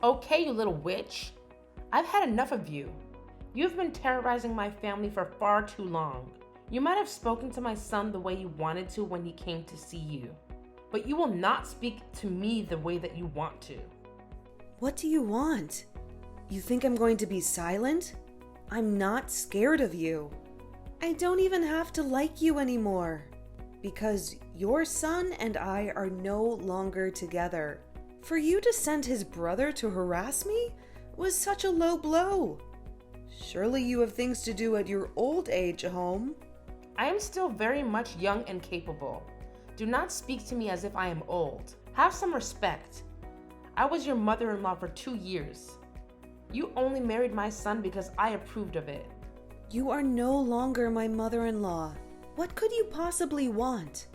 Okay, you little witch. I've had enough of you. You've been terrorizing my family for far too long. You might have spoken to my son the way you wanted to when he came to see you, but you will not speak to me the way that you want to. What do you want? You think I'm going to be silent? I'm not scared of you. I don't even have to like you anymore, because your son and I are no longer together. For you to send his brother to harass me was such a low blow. Surely you have things to do at your old age home. I am still very much young and capable. Do not speak to me as if I am old. Have some respect. I was your mother-in-law for 2 years. You only married my son because I approved of it. You are no longer my mother-in-law. What could you possibly want?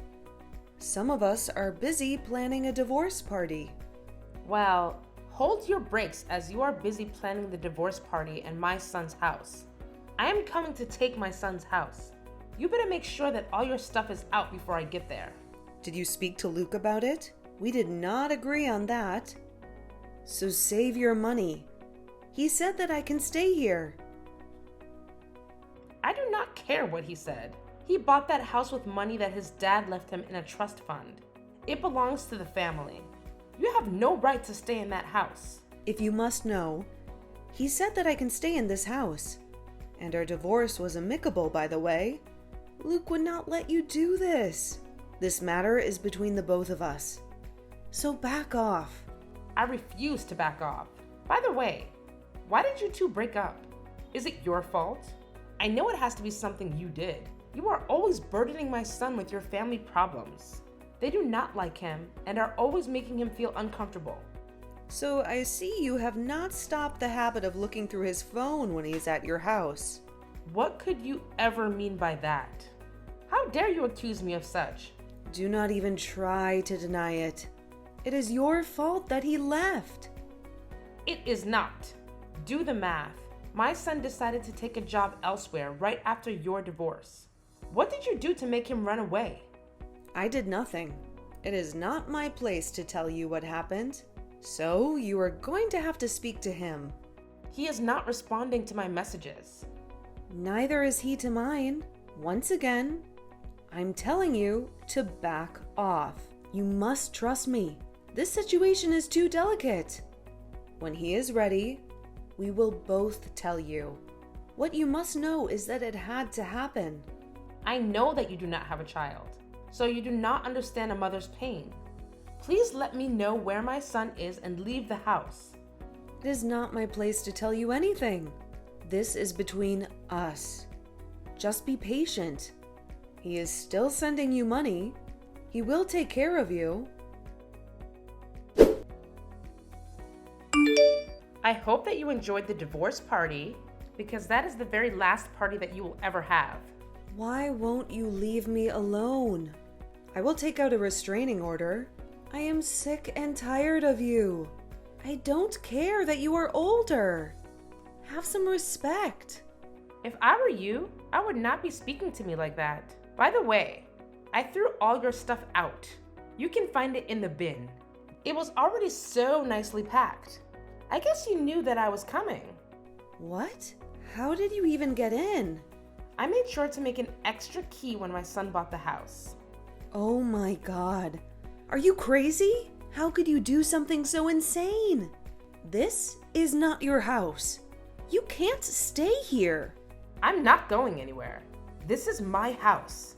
Some of us are busy planning a divorce party. Well, hold your brakes as you are busy planning the divorce party in my son's house. I am coming to take my son's house. You better make sure that all your stuff is out before I get there. Did you speak to Luke about it? We did not agree on that. So save your money. He said that I can stay here. I do not care what he said. He bought that house with money that his dad left him in a trust fund. It belongs to the family. You have no right to stay in that house. If you must know, he said that I can stay in this house. And our divorce was amicable, by the way. Luke would not let you do this. This matter is between the both of us. So back off. I refuse to back off. By the way, why did you two break up? Is it your fault? I know it has to be something you did. You are always burdening my son with your family problems. They do not like him and are always making him feel uncomfortable. So I see you have not stopped the habit of looking through his phone when he's at your house. What could you ever mean by that? How dare you accuse me of such? Do not even try to deny it. It is your fault that he left. It is not. Do the math. My son decided to take a job elsewhere right after your divorce. What did you do to make him run away? I did nothing. It is not my place to tell you what happened. So you are going to have to speak to him. He is not responding to my messages. Neither is he to mine. Once again, I'm telling you to back off. You must trust me. This situation is too delicate. When he is ready, we will both tell you. What you must know is that it had to happen. I know that you do not have a child, so you do not understand a mother's pain. Please let me know where my son is and leave the house. It is not my place to tell you anything. This is between us. Just be patient. He is still sending you money. He will take care of you. I hope that you enjoyed the divorce party, because that is the very last party that you will ever have. Why won't you leave me alone? I will take out a restraining order. I am sick and tired of you. I don't care that you are older. Have some respect. If I were you, I would not be speaking to me like that. By the way, I threw all your stuff out. You can find it in the bin. It was already so nicely packed. I guess you knew that I was coming. What? How did you even get in? I made sure to make an extra key when my son bought the house. Oh my God. Are you crazy? How could you do something so insane? This is not your house. You can't stay here. I'm not going anywhere. This is my house.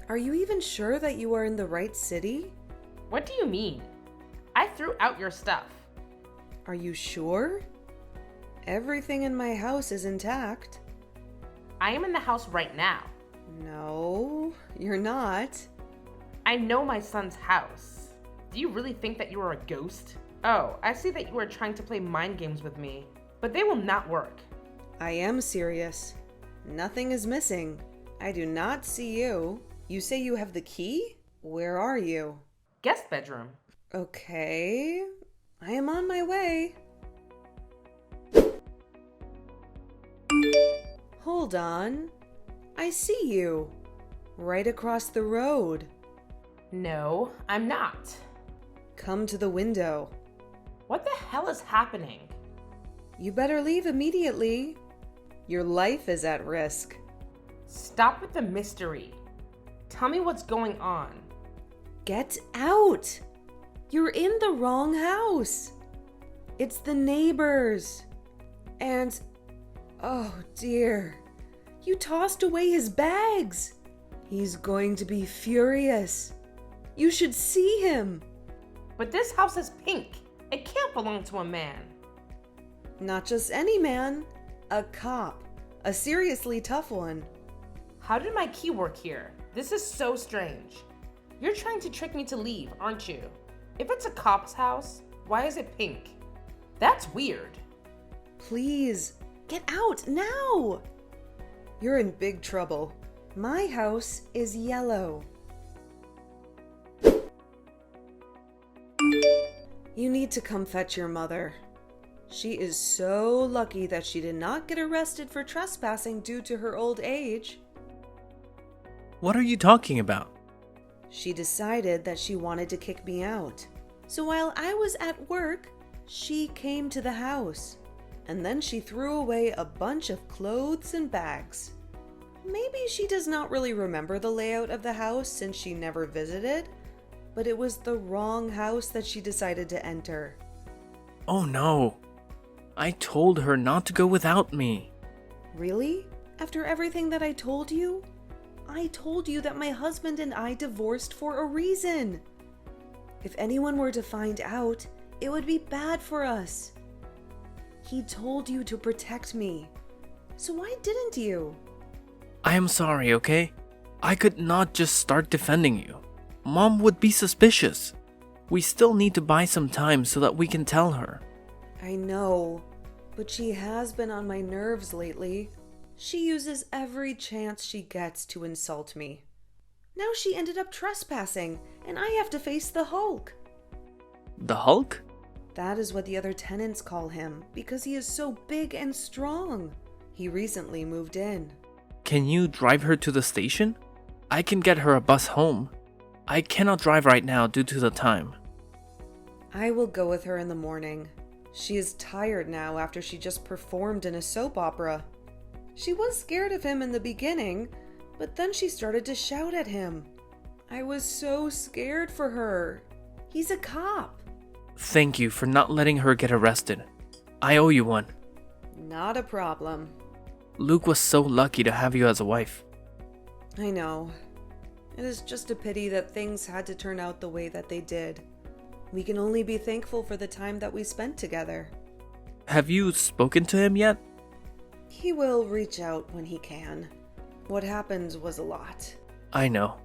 Are you even sure that you are in the right city? What do you mean? I threw out your stuff. Are you sure? Everything in my house is intact. I am in the house right now. No, you're not. I know my son's house. Do you really think that you are a ghost? Oh, I see that you are trying to play mind games with me, but they will not work. I am serious. Nothing is missing. I do not see you. You say you have the key? Where are you? Guest bedroom. Okay, I am on my way. Hold on. I see you. Right across the road. No, I'm not. Come to the window. What the hell is happening? You better leave immediately. Your life is at risk. Stop with the mystery. Tell me what's going on. Get out! You're in the wrong house. It's the neighbors. And, oh dear, you tossed away his bags. He's going to be furious. You should see him. But this house is pink. It can't belong to a man. Not just any man, a cop, a seriously tough one. How did my key work here? This is so strange. You're trying to trick me to leave, aren't you? If it's a cop's house, why is it pink? That's weird. Please, get out now! You're in big trouble. My house is yellow. You need to come fetch your mother. She is so lucky that she did not get arrested for trespassing due to her old age. What are you talking about? She decided that she wanted to kick me out. So while I was at work, she came to the house. And then she threw away a bunch of clothes and bags. Maybe she does not really remember the layout of the house since she never visited, but it was the wrong house that she decided to enter. Oh no. I told her not to go without me. Really? After everything that I told you? I told you that my husband and I divorced for a reason. If anyone were to find out, it would be bad for us. He told you to protect me. So why didn't you? I am sorry, okay? I could not just start defending you. Mom would be suspicious. We still need to buy some time so that we can tell her. I know, but she has been on my nerves lately. She uses every chance she gets to insult me. Now she ended up trespassing, and I have to face the Hulk. The Hulk? That is what the other tenants call him, because he is so big and strong. He recently moved in. Can you drive her to the station? I can get her a bus home. I cannot drive right now due to the time. I will go with her in the morning. She is tired now after she just performed in a soap opera. She was scared of him in the beginning, but then she started to shout at him. I was so scared for her. He's a cop. Thank you for not letting her get arrested. I owe you one. Not a problem. Luke was so lucky to have you as a wife. I know. It is just a pity that things had to turn out the way that they did. We can only be thankful for the time that we spent together. Have you spoken to him yet? He will reach out when he can. What happened was a lot. I know.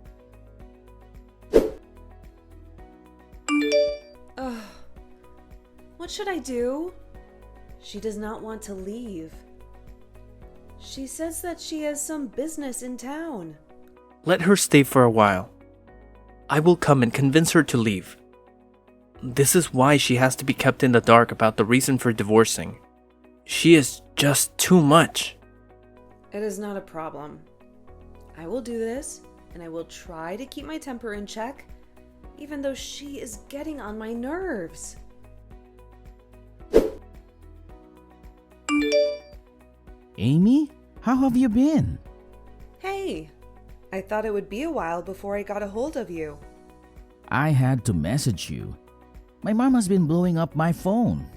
Ugh. What should I do? She does not want to leave. She says that she has some business in town. Let her stay for a while. I will come and convince her to leave. This is why she has to be kept in the dark about the reason for divorcing. She is just too much. It is not a problem. I will do this, and I will try to keep my temper in check, even though she is getting on my nerves. Amy, how have you been? Hey, I thought it would be a while before I got a hold of you. I had to message you. My mom has been blowing up my phone.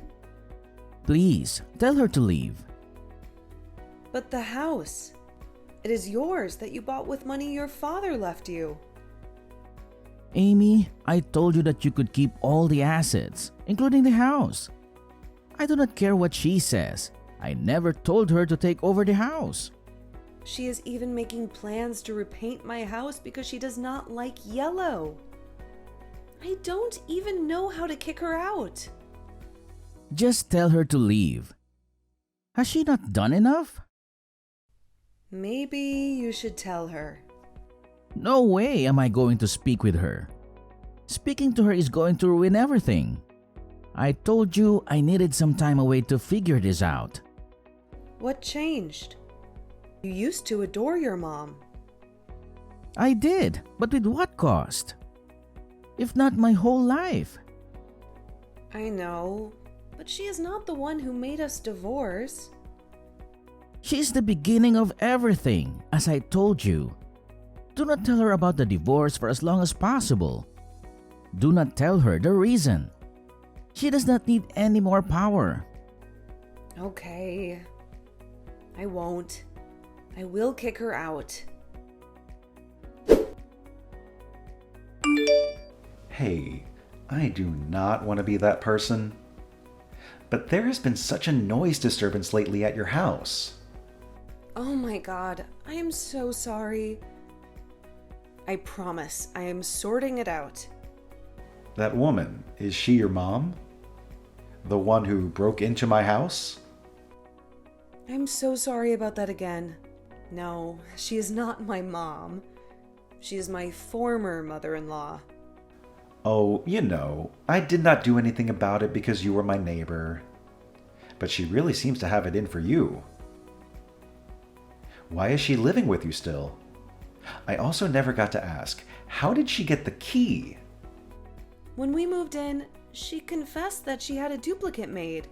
Please, tell her to leave. But the house, it is yours that you bought with money your father left you. Amy, I told you that you could keep all the assets, including the house. I do not care what she says. I never told her to take over the house. She is even making plans to repaint my house because she does not like yellow. I don't even know how to kick her out. Just tell her to leave. Has she not done enough? Maybe you should tell her. No way am I going to speak with her. Speaking to her is going to ruin everything. I told you I needed some time away to figure this out. What changed? You used to adore your mom. I did, but with what cost? If not my whole life, I know, but she is not the one who made us divorce. She's the beginning of everything, as I told you. Do not tell her about the divorce for as long as possible. Do not tell her the reason. She does not need any more power. Okay. I won't. I will kick her out. Hey, I do not want to be that person. But there has been such a noise disturbance lately at your house. Oh my god, I am so sorry. I promise, I am sorting it out. That woman, is she your mom? The one who broke into my house? I'm so sorry about that again. No, she is not my mom. She is my former mother-in-law. Oh, you know, I did not do anything about it because you were my neighbor. But she really seems to have it in for you. Why is she living with you still? I also never got to ask, how did she get the key? When we moved in, she confessed that she had a duplicate made.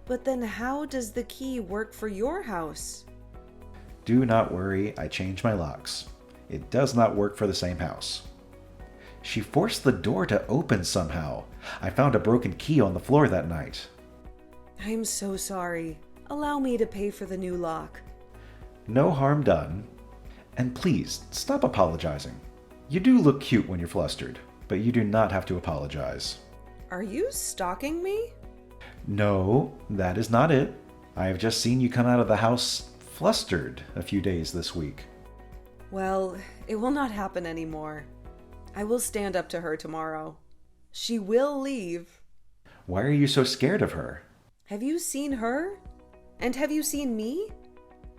But then how does the key work for your house? Do not worry, I changed my locks. It does not work for the same house. She forced the door to open somehow. I found a broken key on the floor that night. I'm so sorry. Allow me to pay for the new lock. No harm done. And please, stop apologizing. You do look cute when you're flustered, but you do not have to apologize. Are you stalking me? No, that is not it. I have just seen you come out of the house flustered a few days this week. Well, it will not happen anymore. I will stand up to her tomorrow. She will leave. Why are you so scared of her? Have you seen her? And have you seen me?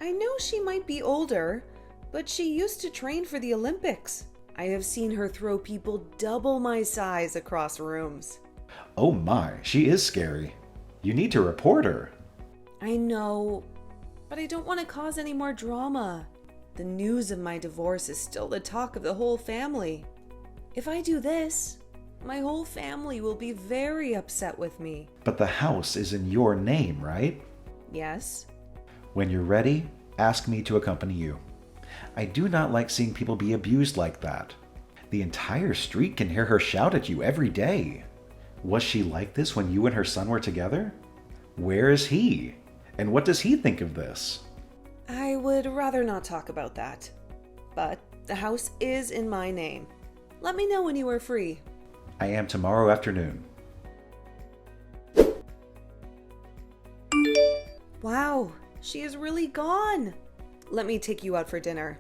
I know she might be older, but she used to train for the Olympics. I have seen her throw people double my size across rooms. Oh my, she is scary. You need to report her. I know, but I don't want to cause any more drama. The news of my divorce is still the talk of the whole family. If I do this, my whole family will be very upset with me. But the house is in your name, right? Yes? When you're ready, ask me to accompany you. I do not like seeing people be abused like that. The entire street can hear her shout at you every day. Was she like this when you and her son were together? Where is he? And what does he think of this? I would rather not talk about that. But the house is in my name. Let me know when you are free. I am tomorrow afternoon. Wow, she is really gone. Let me take you out for dinner.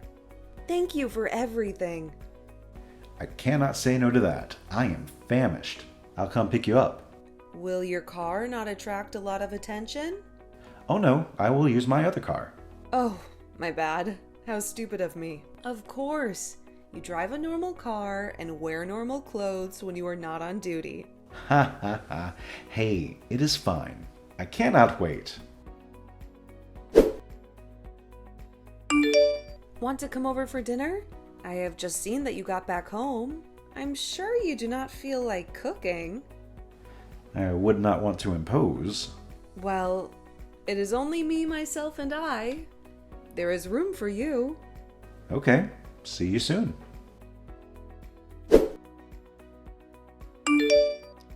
Thank you for everything. I cannot say no to that. I am famished. I'll come pick you up. Will your car not attract a lot of attention? Oh no, I will use my other car. Oh, my bad. How stupid of me. Of course. You drive a normal car and wear normal clothes when you are not on duty. Ha ha ha. Hey, it is fine. I cannot wait. Want to come over for dinner? I have just seen that you got back home. I'm sure you do not feel like cooking. I would not want to impose. Well, it is only me, myself, and I. There is room for you. Okay, see you soon.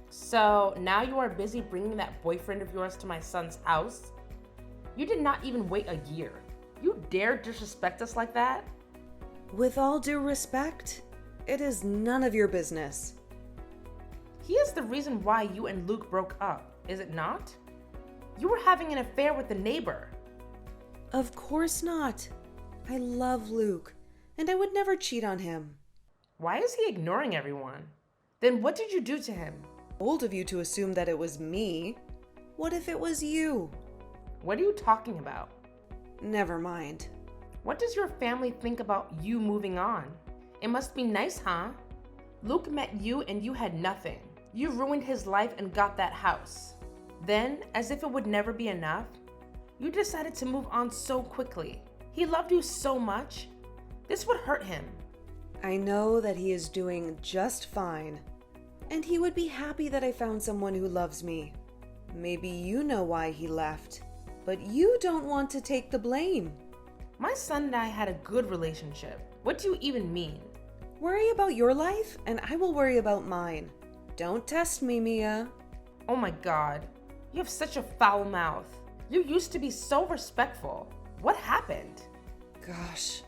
So now you are busy bringing that boyfriend of yours to my son's house? You did not even wait a year. You dare disrespect us like that? With all due respect, it is none of your business. He is the reason why you and Luke broke up, is it not? You were having an affair with the neighbor. Of course not. I love Luke, and I would never cheat on him. Why is he ignoring everyone? Then what did you do to him? Bold of you to assume that it was me. What if it was you? What are you talking about? Never mind. What does your family think about you moving on? It must be nice, huh? Luke met you and you had nothing. You ruined his life and got that house. Then, as if it would never be enough, you decided to move on so quickly. He loved you so much. This would hurt him. I know that he is doing just fine. And he would be happy that I found someone who loves me. Maybe you know why he left, but you don't want to take the blame. My son and I had a good relationship. What do you even mean? Worry about your life, and I will worry about mine. Don't test me, Mia. Oh my God, you have such a foul mouth. You used to be so respectful. What happened? Gosh,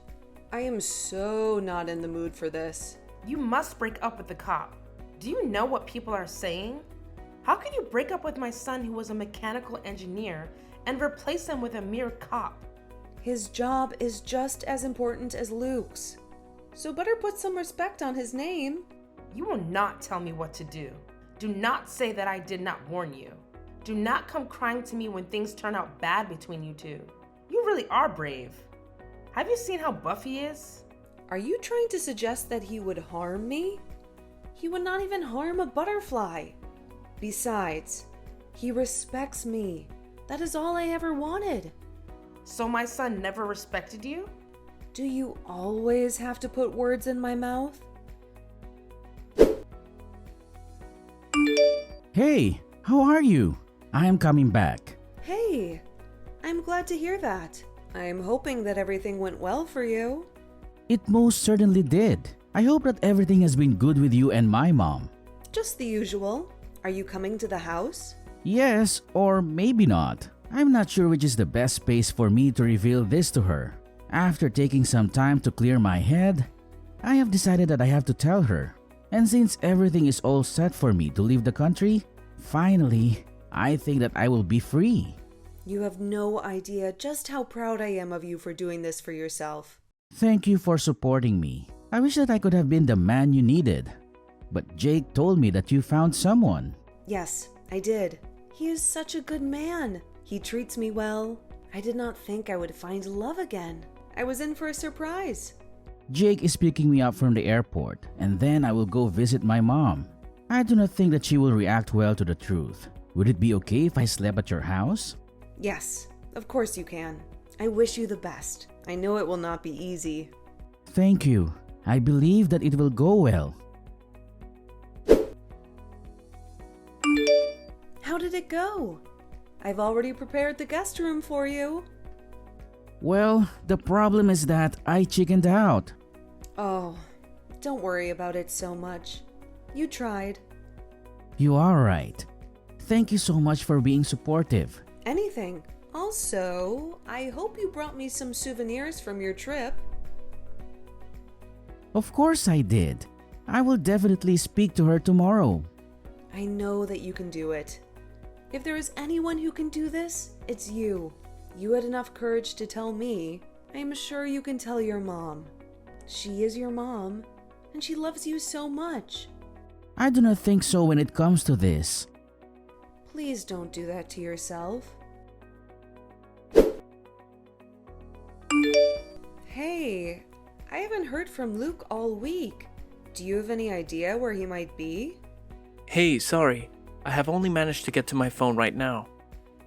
I am so not in the mood for this. You must break up with the cop. Do you know what people are saying? How can you break up with my son who was a mechanical engineer and replace him with a mere cop? His job is just as important as Luke's. So better put some respect on his name. You will not tell me what to do. Do not say that I did not warn you. Do not come crying to me when things turn out bad between you two. You really are brave. Have you seen how buff he is? Are you trying to suggest that he would harm me? He would not even harm a butterfly. Besides, he respects me. That is all I ever wanted. So my son never respected you? Do you always have to put words in my mouth? Hey, how are you? I am coming back. Hey, I'm glad to hear that. I'm hoping that everything went well for you. It most certainly did. I hope that everything has been good with you and my mom. Just the usual. Are you coming to the house? Yes, or maybe not. I'm not sure which is the best space for me to reveal this to her. After taking some time to clear my head, I have decided that I have to tell her. And since everything is all set for me to leave the country, finally, I think that I will be free. You have no idea just how proud I am of you for doing this for yourself. Thank you for supporting me. I wish that I could have been the man you needed. But Jake told me that you found someone. Yes, I did. He is such a good man. He treats me well. I did not think I would find love again. I was in for a surprise. Jake is picking me up from the airport, and then I will go visit my mom. I do not think that she will react well to the truth. Would it be okay if I slept at your house? Yes, of course you can. I wish you the best. I know it will not be easy. Thank you. I believe that it will go well. How did it go? I've already prepared the guest room for you. Well, the problem is that I chickened out. Oh, don't worry about it so much. You tried. You are right. Thank you so much for being supportive. Anything. Also, I hope you brought me some souvenirs from your trip. Of course I did. I will definitely speak to her tomorrow. I know that you can do it. If there is anyone who can do this, it's you. You had enough courage to tell me. I am sure you can tell your mom. She is your mom, and she loves you so much. I do not think so when it comes to this. Please don't do that to yourself. Hey, I haven't heard from Luke all week. Do you have any idea where he might be? Hey, sorry. I have only managed to get to my phone right now.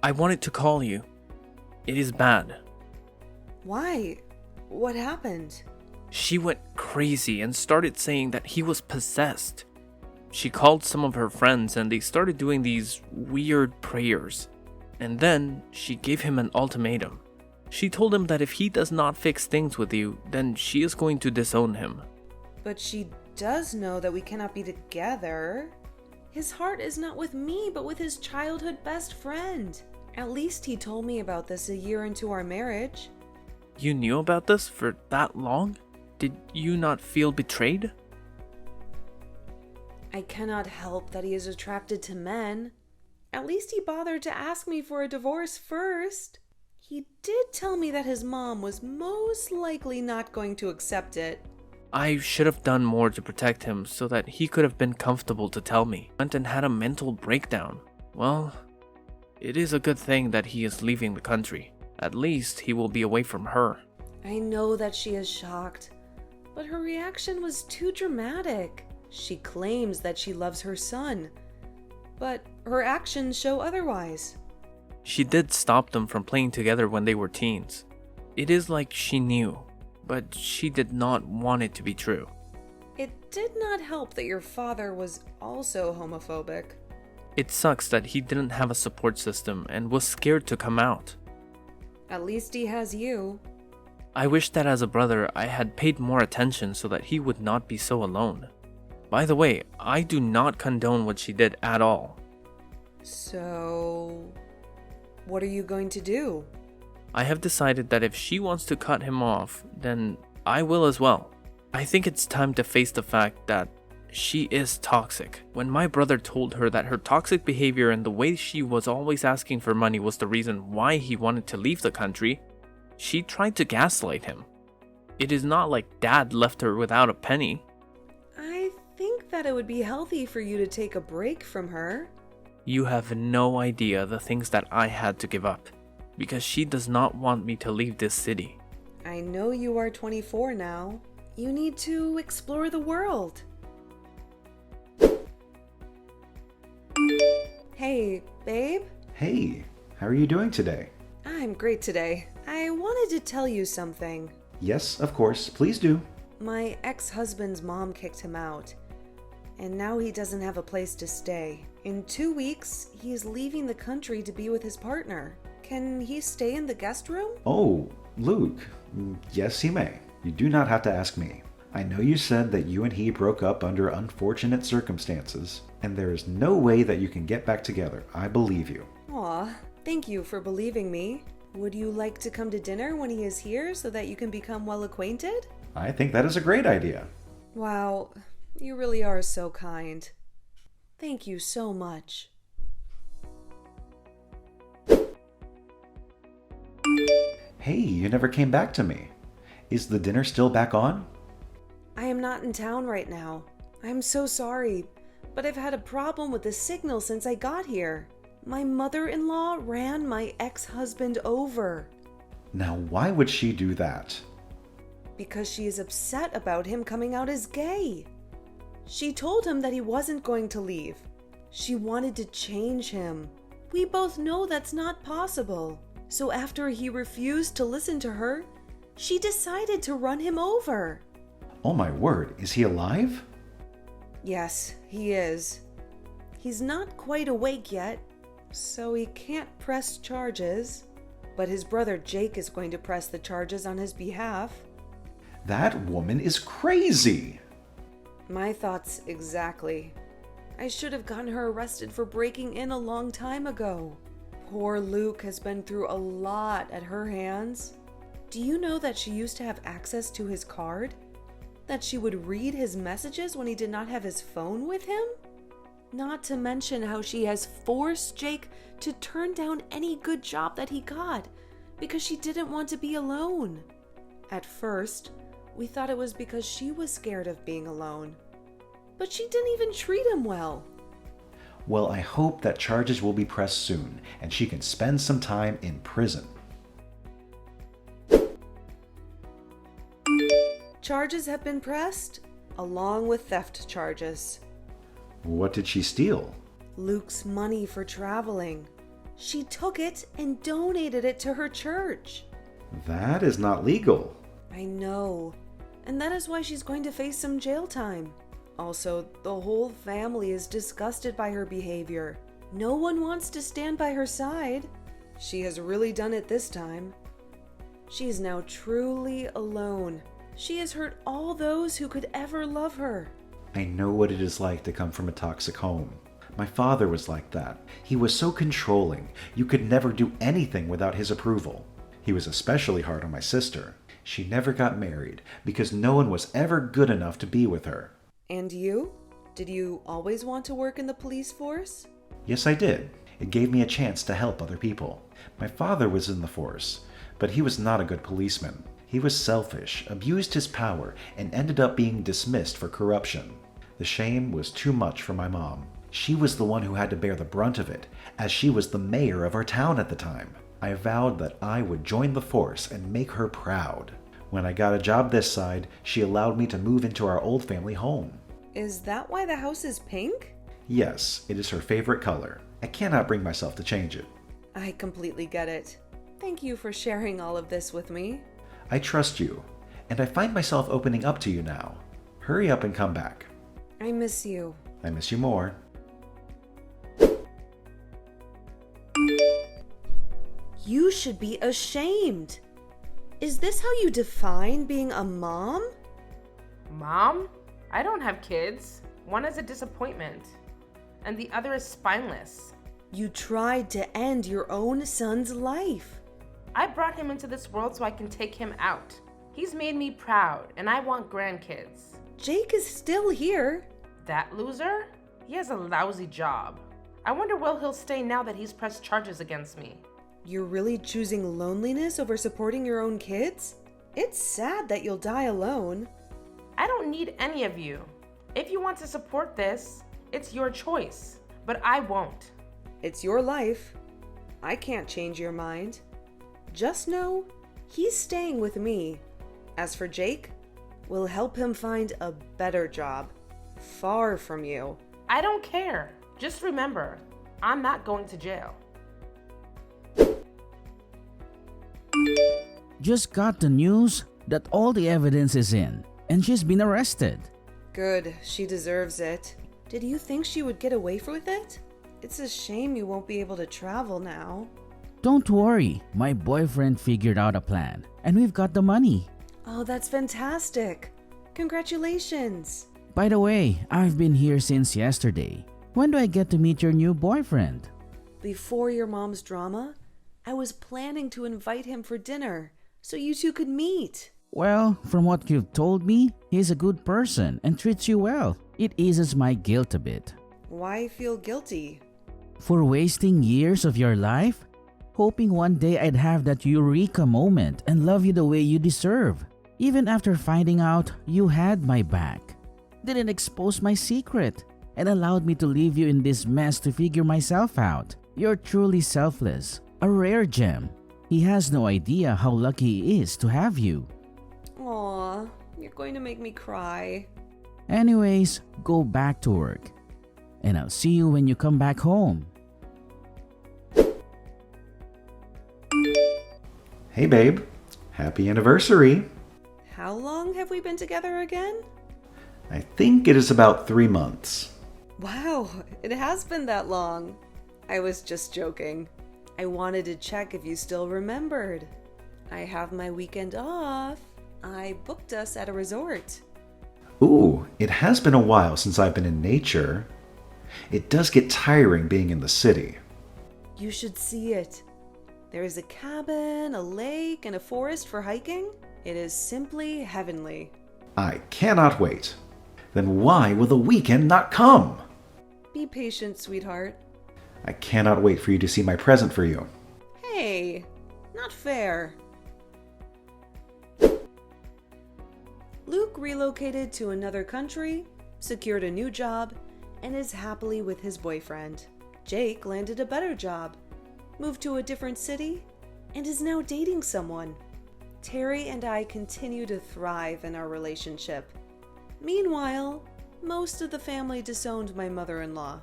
I wanted to call you. It is bad. Why? What happened? She went crazy and started saying that he was possessed. She called some of her friends and they started doing these weird prayers. And then she gave him an ultimatum. She told him that if he does not fix things with you, then she is going to disown him. But she does know that we cannot be together. His heart is not with me, but with his childhood best friend. At least he told me about this a year into our marriage. You knew about this for that long? Did you not feel betrayed? I cannot help that he is attracted to men. At least he bothered to ask me for a divorce first. He did tell me that his mom was most likely not going to accept it. I should have done more to protect him so that he could have been comfortable to tell me. Went and had a mental breakdown. Well, it is a good thing that he is leaving the country. At least he will be away from her. I know that she is shocked, but her reaction was too dramatic. She claims that she loves her son, but her actions show otherwise. She did stop them from playing together when they were teens. It is like she knew, but she did not want it to be true. It did not help that your father was also homophobic. It sucks that he didn't have a support system and was scared to come out. At least he has you. I wish that as a brother I had paid more attention so that he would not be so alone. By the way, I do not condone what she did at all. So, what are you going to do? I have decided that if she wants to cut him off, then I will as well. I think it's time to face the fact that she is toxic. When my brother told her that her toxic behavior and the way she was always asking for money was the reason why he wanted to leave the country, she tried to gaslight him. It is not like Dad left her without a penny. I think that it would be healthy for you to take a break from her. You have no idea the things that I had to give up, because she does not want me to leave this city. I know you are 24 now. You need to explore the world. Hey, babe. Hey, how are you doing today? I'm great today. I wanted to tell you something. Yes, of course, please do. My ex-husband's mom kicked him out, and now he doesn't have a place to stay. In 2 weeks, he is leaving the country to be with his partner. Can he stay in the guest room? Oh, Luke. Yes, he may. You do not have to ask me. I know you said that you and he broke up under unfortunate circumstances, and there is no way that you can get back together. I believe you. Aw, thank you for believing me. Would you like to come to dinner when he is here so that you can become well acquainted? I think that is a great idea. Wow, you really are so kind. Thank you so much. Hey, you never came back to me. Is the dinner still back on? I am not in town right now. I'm so sorry, but I've had a problem with the signal since I got here. My mother-in-law ran my ex-husband over. Now, why would she do that? Because she is upset about him coming out as gay. She told him that he wasn't going to leave. She wanted to change him. We both know that's not possible. So after he refused to listen to her, she decided to run him over. Oh my word, is he alive? Yes, he is. He's not quite awake yet, so he can't press charges. But his brother Jake is going to press the charges on his behalf. That woman is crazy. My thoughts exactly. I should have gotten her arrested for breaking in a long time ago. Poor Luke has been through a lot at her hands. Do you know that she used to have access to his card? That she would read his messages when he did not have his phone with him? Not to mention how she has forced Jake to turn down any good job that he got because she didn't want to be alone. At first, we thought it was because she was scared of being alone. But she didn't even treat him well. Well, I hope that charges will be pressed soon and she can spend some time in prison. Charges have been pressed, along with theft charges. What did she steal? Luke's money for traveling. She took it and donated it to her church. That is not legal. I know, and that is why she's going to face some jail time. Also, the whole family is disgusted by her behavior. No one wants to stand by her side. She has really done it this time. She is now truly alone. She has hurt all those who could ever love her. I know what it is like to come from a toxic home. My father was like that. He was so controlling. You could never do anything without his approval. He was especially hard on my sister. She never got married because no one was ever good enough to be with her. And you? Did you always want to work in the police force? Yes, I did. It gave me a chance to help other people. My father was in the force, but he was not a good policeman. He was selfish, abused his power, and ended up being dismissed for corruption. The shame was too much for my mom. She was the one who had to bear the brunt of it, as she was the mayor of our town at the time. I vowed that I would join the force and make her proud. When I got a job this side, she allowed me to move into our old family home. Is that why the house is pink? Yes, it is her favorite color. I cannot bring myself to change it. I completely get it. Thank you for sharing all of this with me. I trust you, and I find myself opening up to you now. Hurry up and come back. I miss you. I miss you more. You should be ashamed. Is this how you define being a mom? Mom? I don't have kids. One is a disappointment, and the other is spineless. You tried to end your own son's life. I brought him into this world so I can take him out. He's made me proud, and I want grandkids. Jake is still here. That loser? He has a lousy job. I wonder will he'll stay now that he's pressed charges against me. You're really choosing loneliness over supporting your own kids? It's sad that you'll die alone. I don't need any of you. If you want to support this, it's your choice, but I won't. It's your life. I can't change your mind. Just know he's staying with me. As for Jake, we'll help him find a better job, far from you. I don't care. Just remember, I'm not going to jail. Just got the news that all the evidence is in and she's been arrested. Good, she deserves it. Did you think she would get away with it? It's a shame you won't be able to travel now. Don't worry, my boyfriend figured out a plan and we've got the money. Oh, that's fantastic. Congratulations. By the way, I've been here since yesterday. When do I get to meet your new boyfriend? Before your mom's drama, I was planning to invite him for dinner so you two could meet. Well, from what you've told me, he's a good person and treats you well. It eases my guilt a bit. Why feel guilty? For wasting years of your life? Hoping one day I'd have that eureka moment and love you the way you deserve. Even after finding out you had my back. Didn't expose my secret and allowed me to leave you in this mess to figure myself out. You're truly selfless. A rare gem. He has no idea how lucky he is to have you. Aw, you're going to make me cry. Anyways, go back to work. And I'll see you when you come back home. Hey babe, happy anniversary. How long have we been together again? I think it is about 3 months. Wow, it has been that long. I was just joking. I wanted to check if you still remembered. I have my weekend off. I booked us at a resort. Ooh, it has been a while since I've been in nature. It does get tiring being in the city. You should see it. There is a cabin, a lake, and a forest for hiking. It is simply heavenly. I cannot wait. Then why will the weekend not come? Be patient, sweetheart. I cannot wait for you to see my present for you. Hey, not fair. Luke relocated to another country, secured a new job, and is happily with his boyfriend. Jake landed a better job, moved to a different city, and is now dating someone. Terry and I continue to thrive in our relationship. Meanwhile, most of the family disowned my mother-in-law,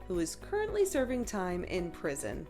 who is currently serving time in prison.